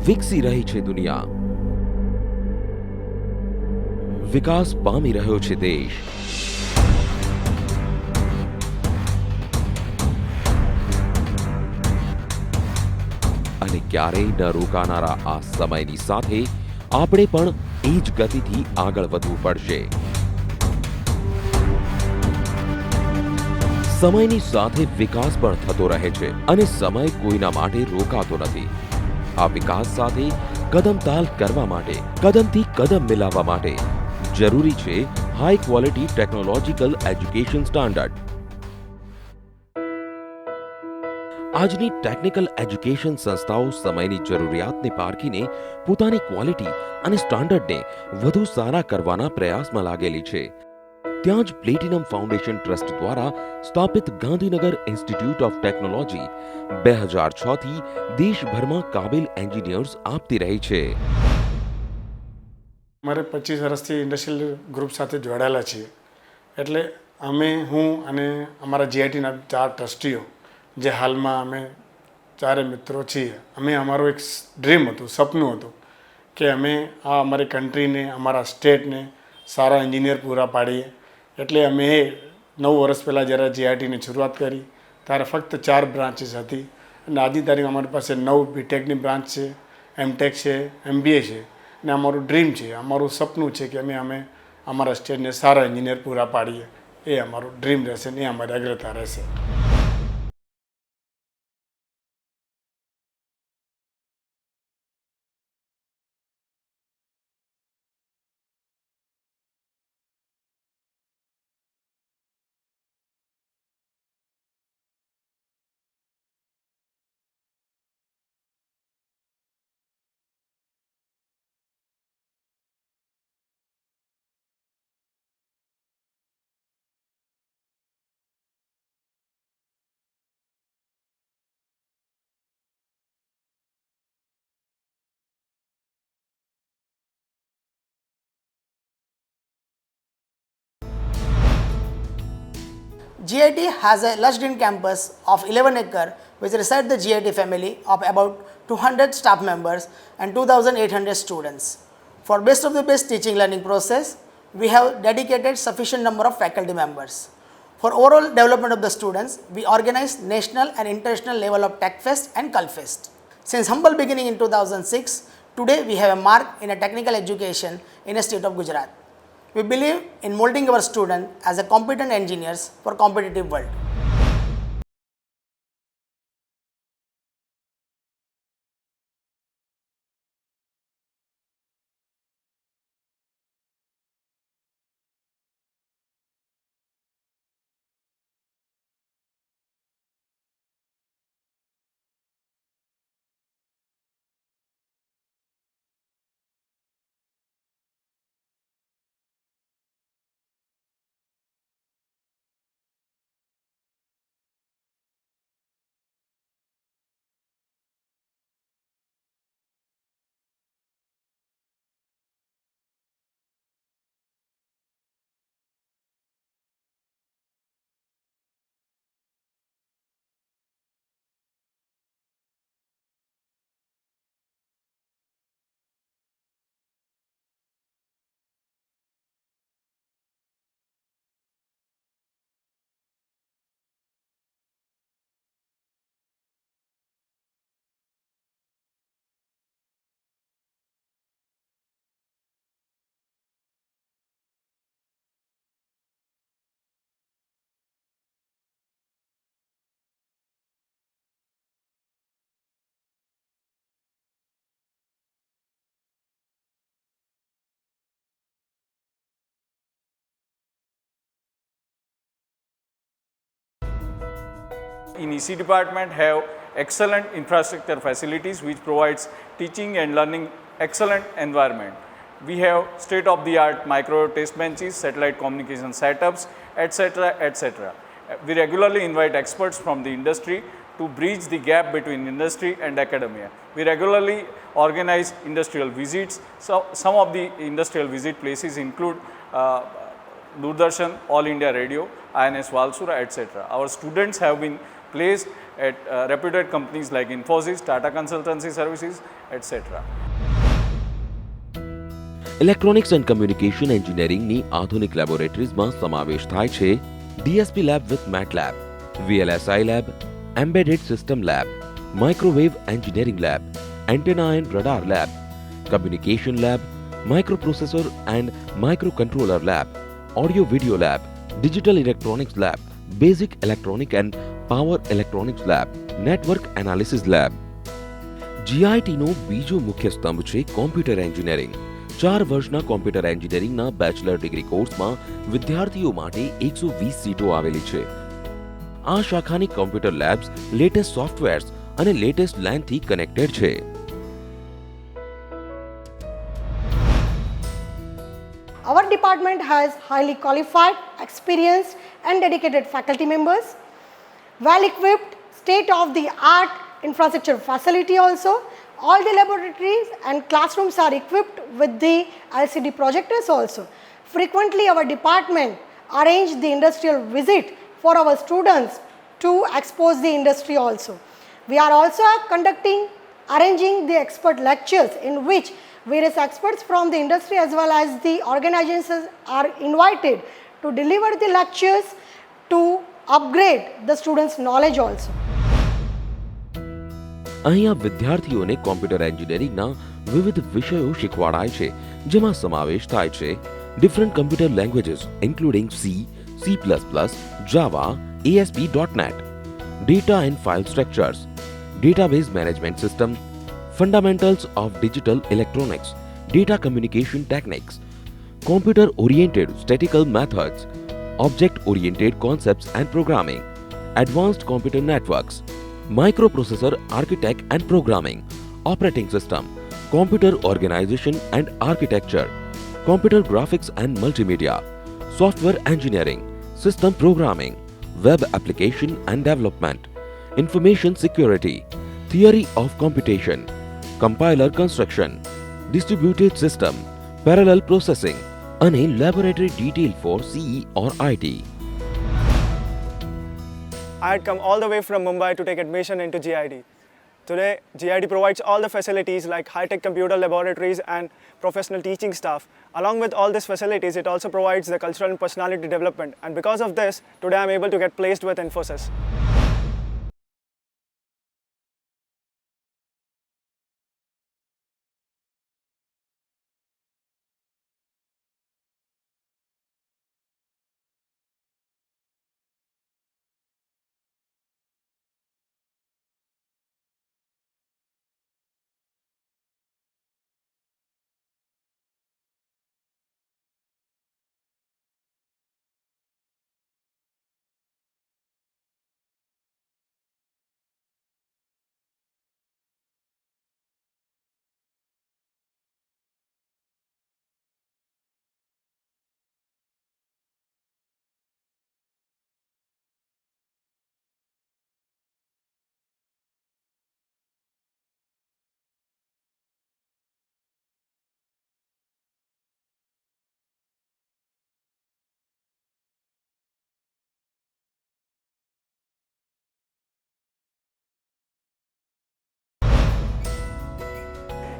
વિકસી રહી છે દુનિયા, વિકાસ પામી રહ્યો છે દેશ. અને ક્યારેય ન રોકાનારા આ સમયની સાથે આપણે પણ એ જ ગતિથી આગળ વધવું પડશે. સમયની સાથે વિકાસ પણ થતો રહે છે અને સમય કોઈના માટે રોકાતો નથી. આ વિકાસ સાથે કદમતાલ કરવા માટે, કદમથી કદમ મિલાવવા માટે જરૂરી છે high quality technological education standard. આજની ટેકનિકલ એજ્યુકેશન સંસ્થાઓ સમયની જરૂરિયાતને પારખીને પોતાની ક્વોલિટી અને સ્ટાન્ડર્ડને વધુ સારા કરવાના પ્રયાસમાં લાગેલી છે. ત્યાં જ પ્લેટિનમ ફાઉન્ડેશન ટ્રસ્ટ દ્વારા સ્થાપિત ગાંધીનગર ઇન્સ્ટિટ્યૂટ ઓફ ટેકનોલોજી 2006 થી દેશભરમાં કાબિલ એન્જિનિયર્સ આપતી રહી છે. અમારે 25 વર્ષથી ઇન્ડસ્ટ્રીયલ ગ્રુપ સાથે જોડાયેલા છીએ. એટલે હું અને અમારા જીઆઈટીના 4 ટ્રસ્ટીઓ, જે હાલમાં અમે 4 મિત્રો છીએ, અમારું એક ડ્રીમ હતું, સપનું હતું કે અમે અમારી કન્ટ્રીને, અમારા સ્ટેટને સારા એન્જિનિયર પૂરા પાડીએ. એટલે 9 વર્ષ પહેલાં જ્યારે જીઆઈટીની શરૂઆત કરી ત્યારે ફક્ત 4 બ્રાન્ચીસ હતી અને આજની તારીખ અમારી પાસે 9 બીટેકની બ્રાન્ચ છે, એમટેક છે, એમબીએ છે. અને અમારું ડ્રીમ છે, અમારું સપનું છે કે અમે અમારા સ્ટેટને સારા એન્જિનિયર પૂરા પાડીએ. એ અમારું ડ્રીમ રહેશે ને એ અમારી અગ્રતા રહેશે. GIT has a lush-green campus of 11 acres which resides the GIT family of about 200 staff members and 2,800 students. For best of the best teaching learning process, we have dedicated sufficient number of faculty members. For overall development of the students, we organize national and international level of Tech Fest and Cult Fest. Since humble beginning in 2006, today we have a mark in a technical education in the state of Gujarat. We believe in molding our students as a competent engineers for competitive world. In EC department have excellent infrastructure facilities which provides teaching and learning excellent environment. We have state-of-the-art micro test benches, satellite communication setups, etc., etc. We regularly invite experts from the industry to bridge the gap between industry and academia. We regularly organize industrial visits. So some of the industrial visit places include Doordarshan, All India Radio, INS Valsura, etc. Our students have been placed at reputed companies like Infosys, Tata Consultancy Services, etc. Electronics and communication એન્જિનિયરિંગની આધુનિક લેબોરેટરીઝમાં સમાવેશ થાય છે D S P lab with MATLAB, V L S I lab, embedded system lab, microwave engineering lab, antenna and radar lab, communication lab, microprocessor and microcontroller lab, audio video lab, digital electronics lab, basic electronic and power electronics lab, network analysis lab. જીઆઈટીનો બીજો મુખ્ય સ્તંભ છે computer engineering. 4 વર્ષના computer એન્જિનિયરિંગના bachelor degree કોર્સમાં વિદ્યાર્થીઓ માટે 120 સીટો આવેલી છે. આ શાખાની કોમ્પ્યુટર લેબ્સ લેટેસ્ટ સોફ્ટવેર્સ અને લેટેસ્ટ લેનથી કનેક્ટેડ છે. Our department has highly qualified, experienced and dedicated faculty members, well-equipped, state-of-the-art infrastructure facility also. All the laboratories and classrooms are equipped with the LCD projectors also. Frequently our department arrange the industrial visit for our students to expose the industry also. We are also arranging the expert lectures in which various experts from the industry as well as the organizations are invited to deliver the lectures to upgrade the students' knowledge also. અહીંયા વિદ્યાર્થીઓને computer એન્જિનિયરિંગના વિવિધ વિષયો શીખવાડાય છે, જેમાં સમાવેશ થાય છે different computer languages including C, સી++, Java, ASP.NET, data and file structures, database management system, fundamentals of digital electronics, data communication techniques, computer oriented statistical methods, object oriented concepts and programming, advanced computer networks, microprocessor architect and programming, operating system, computer organization and architecture, computer graphics and multimedia, software engineering, system programming, web application and development, information security, theory of computation, compiler construction, distributed system, parallel processing, and laboratory detail for CE or IT. I had come all the way from Mumbai to take admission into GIT. Today, GIT provides all the facilities like high-tech computer laboratories and professional teaching staff. Along with all these facilities, it also provides the cultural and personality development. And because of this, today I'm able to get placed with Infosys.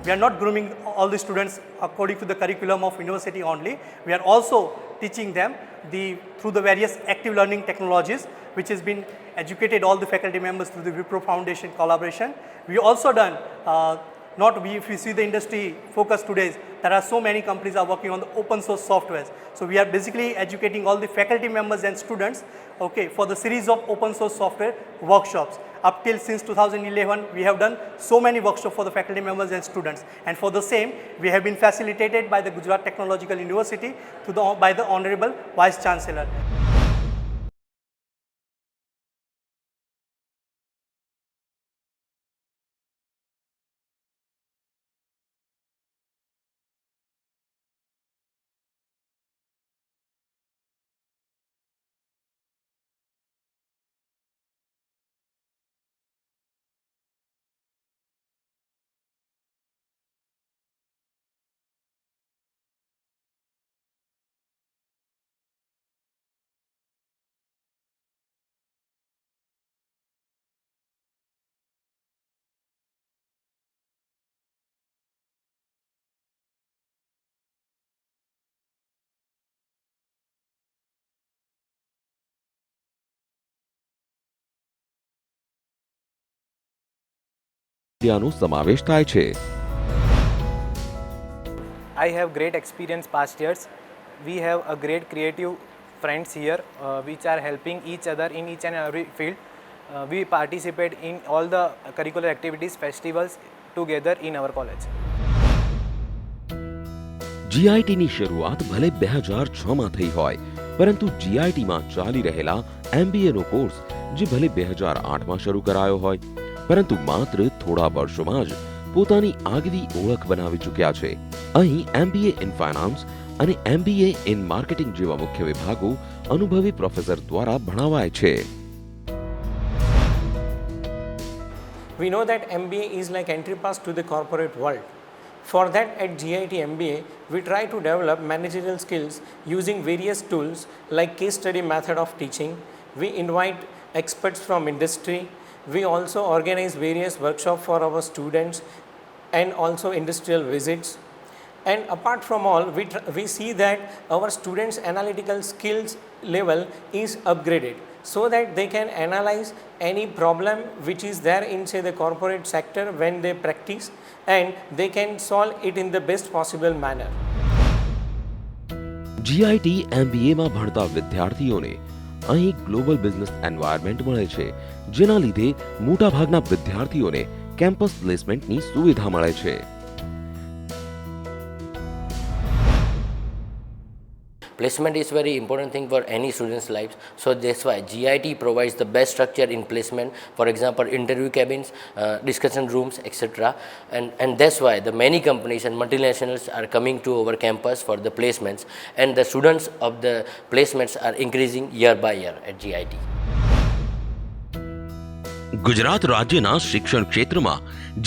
We are not grooming all the students according to the curriculum of university only. We are also teaching them through the various active learning technologies which has been educated all the faculty members through the Wipro Foundation collaboration. We also done if you see the industry focus today, there are so many companies are working on the open source softwares. So we are basically educating all the faculty members and students, okay, for the series of open source software workshops. Up till since 2011, we have done so many workshops for the faculty members and students. And for the same, we have been facilitated by the Gujarat Technological University by the Honorable Vice Chancellor. ત્યાંનો સમાવેશ થાય છે. I have great experience past years. We have a great creative friends here which are helping each other in each and every field. We participate in all the curricular activities, festivals together in our college. જીઆઈટીની શરૂઆત ભલે 2006માં થઈ હોય, પરંતુ જીઆઈટીમાં ચાલી રહેલા એમબીએનો course જે ભલે 2008માં શરૂ કરાયો હોય, પરંતુ માત્ર થોડા વર્ષોમાં જ પોતાની આગવી ઓળખ બનાવી ચૂક્યા છે. અહીં એમબીએ ઇન ફાઇનાન્સ અને એમબીએ ઇન માર્કેટિંગ જેવા મુખ્ય વિભાગો અનુભવી પ્રોફેસર દ્વારા ભણાવાય છે. We know that MBA is like entry pass to the corporate world. For that, at GIT MBA, we try to develop managerial skills using various tools like case study method of teaching. We invite experts from industry. We also organize various workshops for our students and also industrial visits. And apart from all, we see that our students' analytical skills level is upgraded so that they can analyze any problem which is there in, say, the corporate sector when they practice, and they can solve it in the best possible manner. G I T એમબીએમાં ભણતા વિદ્યાર્થીઓને અહીં global business environment મળે છે, જેના લીધે મોટાભાગના વિદ્યાર્થીઓને કેમ્પસ પ્લેસમેન્ટની સુવિધા મળે છે. Placement is very important thing for any student's life, so that's why GIT provides the best structure in placement. For example, interview cabins, discussion rooms, etc. And that's why the many companies and multinationals are coming to our campus for the placements, and the students of the placements are increasing year by year at GIT. Gujarat રાજ્યના શિક્ષણ ક્ષેત્રમાં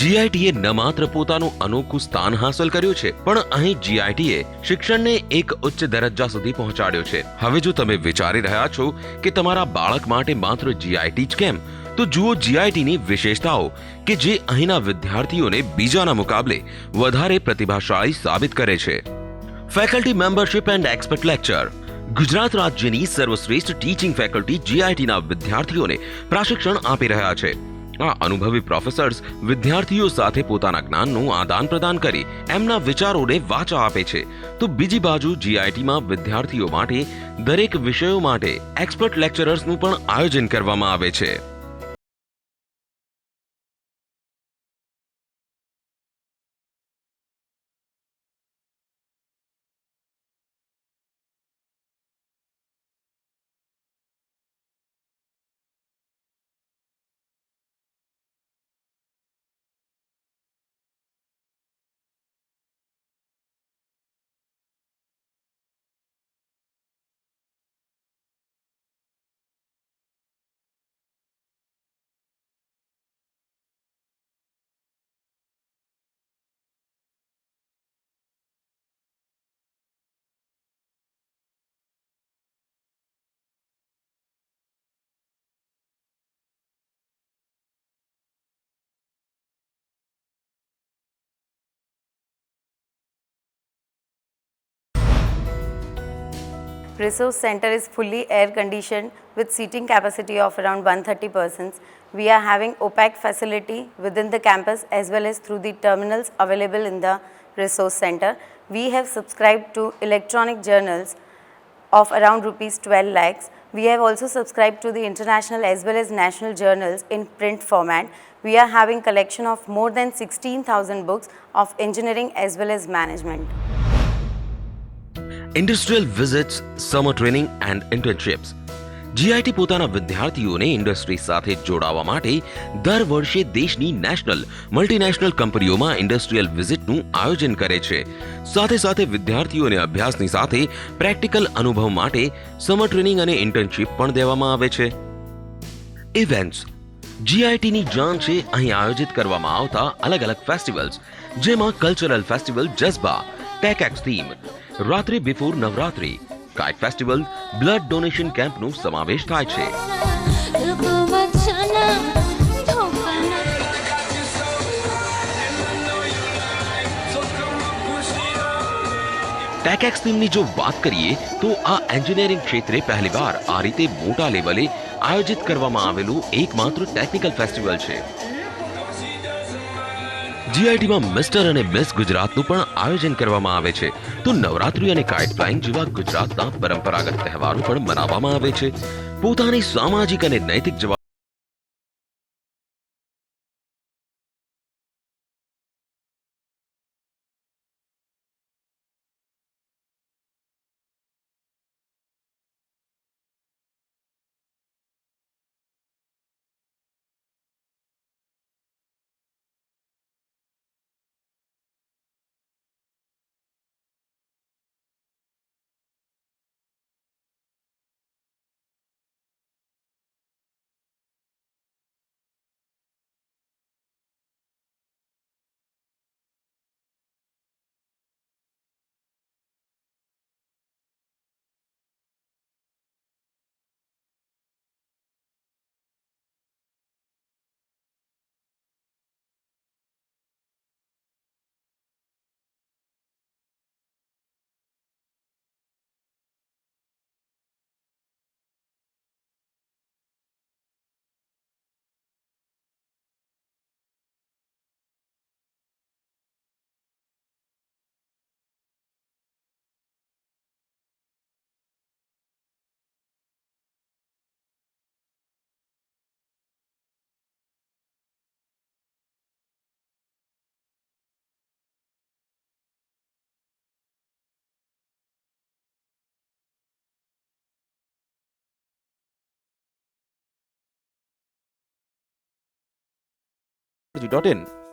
જીઆઈટીએ ન માત્ર પોતાનું અનોખું સ્થાન હાંસલ કર્યું છે, પણ અહીં જીઆઈટીએ શિક્ષણને એક ઉચ્ચ દરજ્જા સુધી પહોંચાડ્યો છે. હવે જો તમે વિચારી રહ્યા છો કે તમારા બાળક માટે માત્ર જીઆઈટી જ કેમ, તો જુઓ જીઆઈટીની વિશેષતાઓ કે જે અહીંના વિદ્યાર્થીઓને બીજાના મુકાબલે વધારે પ્રતિભાશાળી સાબિત કરે છે. Faculty membership and expert lecture. Gujarat રાજ્યની સર્વશ્રેષ્ઠ ટીચિંગ ફેકલ્ટી જીઆઈટીના વિદ્યાર્થીઓને પ્રશિક્ષણ આપી રહ્યા છે. આ અનુભવી પ્રોફેસર્સ વિદ્યાર્થીઓ સાથે પોતાના જ્ઞાનનું આદાન પ્રદાન કરી એમના વિચારોને વાચા આપે છે, તો બીજી બાજુ જીઆઈટીમાં વિદ્યાર્થીઓ માટે દરેક વિષયો માટે એક્સપર્ટ લેક્ચરર્સનું પણ આયોજન કરવામાં આવે છે. Resource Center is fully air conditioned with seating capacity of around 130 persons. We are having opaque facility within the campus as well as through the terminals available in the Resource Center. We have subscribed to electronic journals of around rupees 12 lakhs. We have also subscribed to the international as well as national journals in print format. We are having collection of more than 16,000 books of engineering as well as management. Industrial visits, summer training and internships. GIT પોતાના વિદ્યાર્થીઓને industry સાથે જોડાવા માટે દર વર્ષે દેશની national, multinational કંપનીઓમાં industrial વિઝિટનું આયોજન કરે છે. સાથે સાથે વિદ્યાર્થીઓને અભ્યાસની સાથે પ્રેક્ટિકલ અનુભવ માટે સમર ટ્રેનિંગ અને ઇન્ટર્નશિપ પણ દેવામાં આવે છે. ઇવેન્ટ્સ. જીઆઈટીની જાન છે અહીં આયોજિત કરવામાં આવતા અલગ અલગ ફેસ્ટિવલ્સ, જેમાં cultural festival Jazba, TechX theme, Ratri before Navratri, kite festival, blood donation કેમ્પનો સમાવેશ થાય છે. ટેકએક્સ થીમની જો વાત કરીએ તો આ એન્જિનિયરિંગ ક્ષેત્રે પહેલીવાર આ રીતે મોટા લેવલે આયોજિત કરવામાં આવેલું એકમાત્ર ટેકનિકલ ફેસ્ટિવલ છે. જીઆઈટીમાં મિસ્ટર અને મિસ ગુજરાતનું પણ આયોજન કરવામાં આવે છે. તો નવરાત્રી અને કાઇટ ફ્લાઇંગ જેવા ગુજરાતના પરંપરાગત તહેવારો પણ મનાવવામાં આવે છે. પોતાની સામાજિક અને નૈતિક જવાબદારી .in